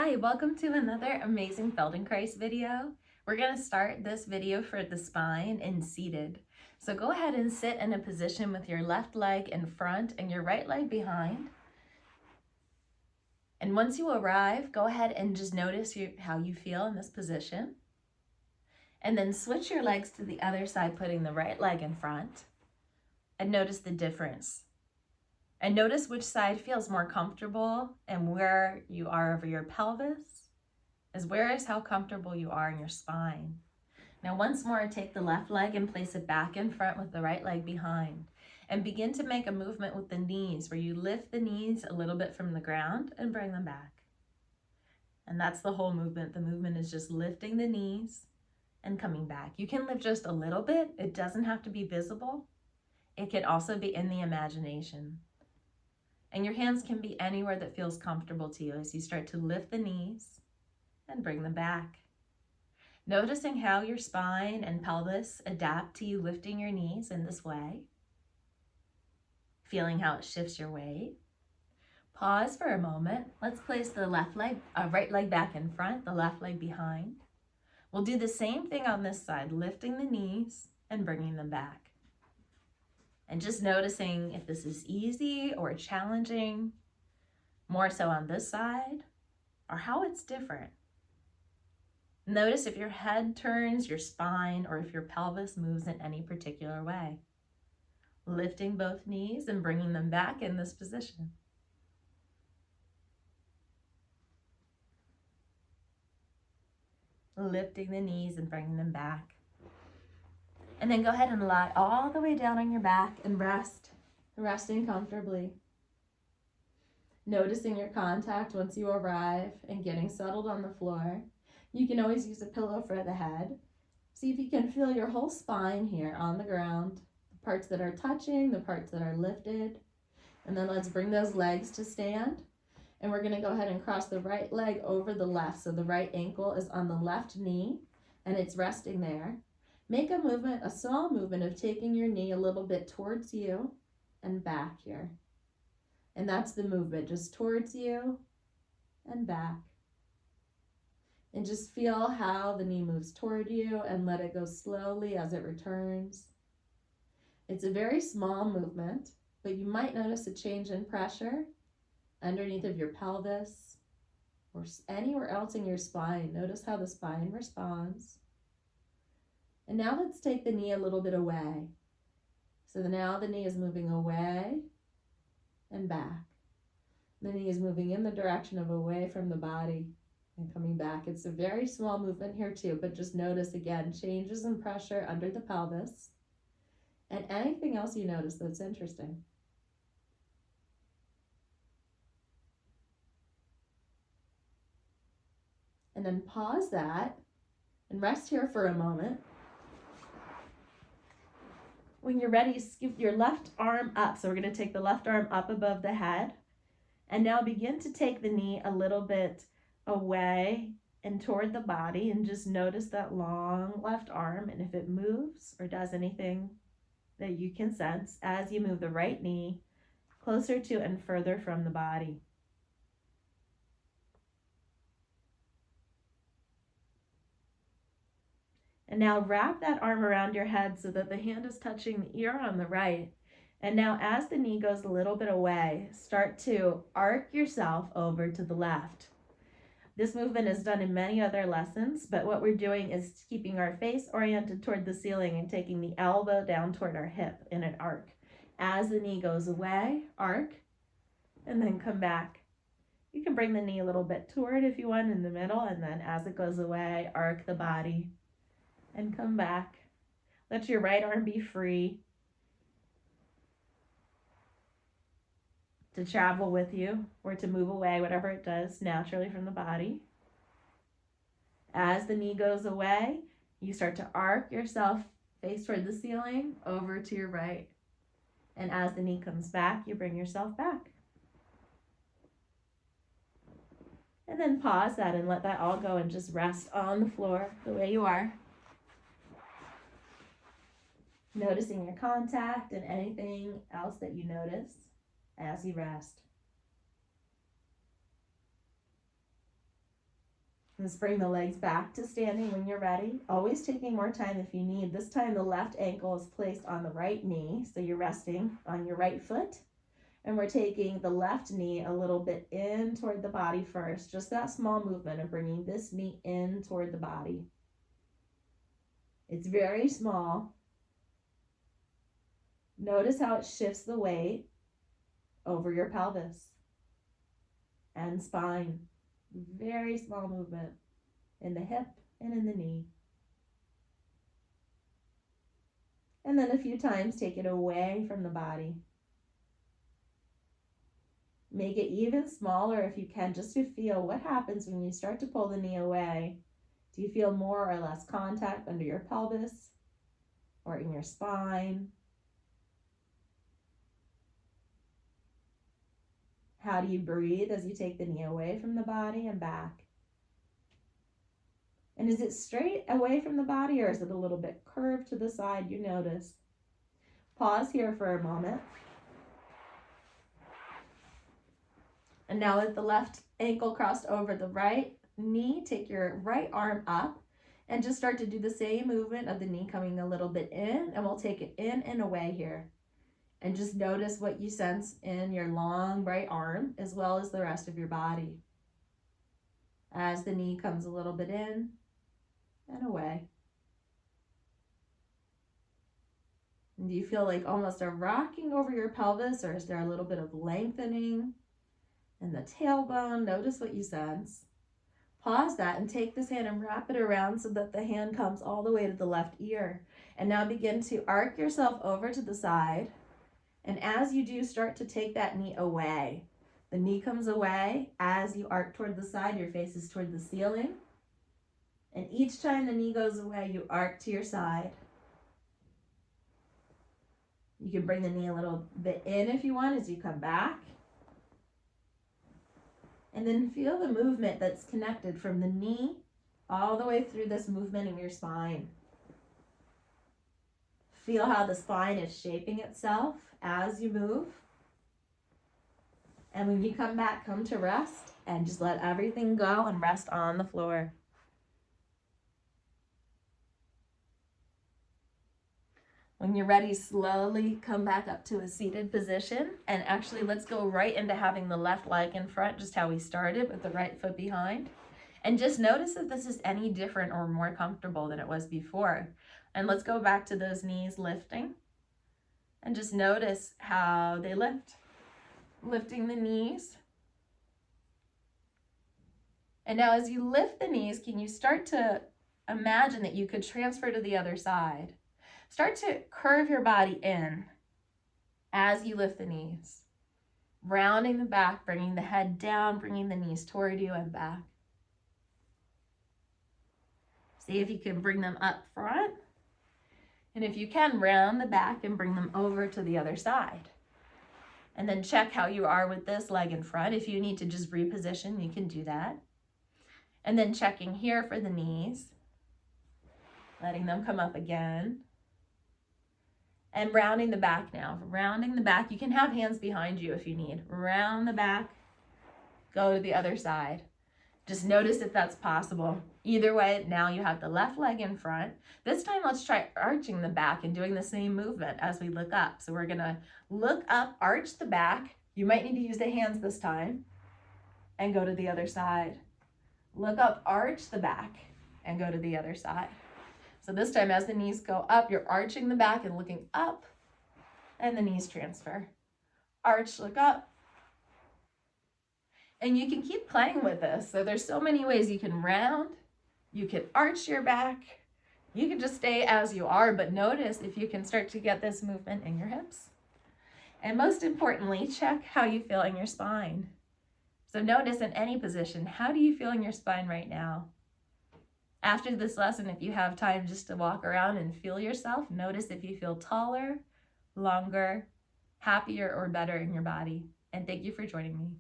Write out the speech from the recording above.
Hi, welcome to another amazing Feldenkrais video. We're going to start this video for the spine in seated. So go ahead and sit in a position with your left leg in front and your right leg behind. And once you arrive, go ahead and just notice how you feel in this position. And then switch your legs to the other side, putting the right leg in front. And notice the difference. And notice which side feels more comfortable and where you are over your pelvis. Where is how comfortable you are in your spine. Now once more, take the left leg and place it back in front with the right leg behind. And begin to make a movement with the knees where you lift the knees a little bit from the ground and bring them back. And that's the whole movement. The movement is just lifting the knees and coming back. You can lift just a little bit. It doesn't have to be visible. It can also be in the imagination. And your hands can be anywhere that feels comfortable to you as you start to lift the knees and bring them back. Noticing how your spine and pelvis adapt to you lifting your knees in this way. Feeling how it shifts your weight. Pause for a moment. Let's place the right leg back in front, the left leg behind. We'll do the same thing on this side, lifting the knees and bringing them back. And just noticing if this is easy or challenging, more so on this side, or how it's different. Notice if your head turns, your spine, or if your pelvis moves in any particular way. Lifting both knees and bringing them back in this position. Lifting the knees and bringing them back. And then go ahead and lie all the way down on your back and rest, resting comfortably. Noticing your contact once you arrive and getting settled on the floor. You can always use a pillow for the head. See if you can feel your whole spine here on the ground, the parts that are touching, the parts that are lifted. And then let's bring those legs to stand. And we're going to go ahead and cross the right leg over the left. So the right ankle is on the left knee and it's resting there. Make a movement, a small movement of taking your knee a little bit towards you and back here. And that's the movement, just towards you and back. And just feel how the knee moves toward you and let it go slowly as it returns. It's a very small movement, but you might notice a change in pressure underneath of your pelvis or anywhere else in your spine. Notice how the spine responds. And now let's take the knee a little bit away. So now the knee is moving away and back. The knee is moving in the direction of away from the body and coming back. It's a very small movement here too, but just notice again, changes in pressure under the pelvis and anything else you notice that's interesting. And then pause that and rest here for a moment. When you're ready, scoop your left arm up. So we're going to take the left arm up above the head. And now begin to take the knee a little bit away and toward the body and just notice that long left arm and if it moves or does anything that you can sense as you move the right knee closer to and further from the body. And now wrap that arm around your head so that the hand is touching the ear on the right. And now as the knee goes a little bit away, start to arc yourself over to the left. This movement is done in many other lessons, but what we're doing is keeping our face oriented toward the ceiling and taking the elbow down toward our hip in an arc. As the knee goes away, arc, and then come back. You can bring the knee a little bit toward if you want in the middle, and then as it goes away, arc the body and come back. Let your right arm be free to travel with you or to move away, whatever it does naturally from the body. As the knee goes away, you start to arc yourself face toward the ceiling over to your right. And as the knee comes back, you bring yourself back. And then pause that and let that all go and just rest on the floor the way you are. Noticing your contact and anything else that you notice as you rest. Just bring the legs back to standing when you're ready. Always taking more time if you need. This time the left ankle is placed on the right knee, so you're resting on your right foot. And we're taking the left knee a little bit in toward the body first. Just that small movement of bringing this knee in toward the body. It's very small. Notice how it shifts the weight over your pelvis and spine. Very small movement in the hip and in the knee. And then a few times take it away from the body. Make it even smaller if you can, just to feel what happens when you start to pull the knee away. Do you feel more or less contact under your pelvis or in your spine? How do you breathe as you take the knee away from the body and back? And is it straight away from the body, or is it a little bit curved to the side? You notice. Pause here for a moment. And now with the left ankle crossed over the right knee, take your right arm up and just start to do the same movement of the knee coming a little bit in, and we'll take it in and away here. And just notice what you sense in your long right arm as well as the rest of your body as the knee comes a little bit in and away. And do you feel like almost a rocking over your pelvis, or is there a little bit of lengthening in the tailbone? Notice what you sense. Pause that and take this hand and wrap it around so that the hand comes all the way to the left ear. And now begin to arc yourself over to the side. And as you do, start to take that knee away. The knee comes away as you arc toward the side, your face is toward the ceiling. And each time the knee goes away, you arc to your side. You can bring the knee a little bit in if you want as you come back. And then feel the movement that's connected from the knee all the way through this movement in your spine. Feel how the spine is shaping itself as you move. And when you come back, come to rest and just let everything go and rest on the floor. When you're ready, slowly come back up to a seated position. And actually, let's go right into having the left leg in front, just how we started with the right foot behind. And just notice if this is any different or more comfortable than it was before. And let's go back to those knees lifting. And just notice how they lift. Lifting the knees. And now as you lift the knees, can you start to imagine that you could transfer to the other side? Start to curve your body in as you lift the knees. Rounding the back, bringing the head down, bringing the knees toward you and back. See if you can bring them up front. And if you can, round the back and bring them over to the other side. And then check how you are with this leg in front. If you need to just reposition, you can do that. And then checking here for the knees. Letting them come up again. And rounding the back now. Rounding the back. You can have hands behind you if you need. Round the back. Go to the other side. Just notice if that's possible. Either way, now you have the left leg in front. This time, let's try arching the back and doing the same movement as we look up. So we're going to look up, arch the back. You might need to use the hands this time. And go to the other side. Look up, arch the back, and go to the other side. So this time, as the knees go up, you're arching the back and looking up, and the knees transfer. Arch, look up. And you can keep playing with this. So there's so many ways you can round, you can arch your back, you can just stay as you are, but notice if you can start to get this movement in your hips. And most importantly, check how you feel in your spine. So notice in any position, how do you feel in your spine right now? After this lesson, if you have time just to walk around and feel yourself, notice if you feel taller, longer, happier, or better in your body. And thank you for joining me.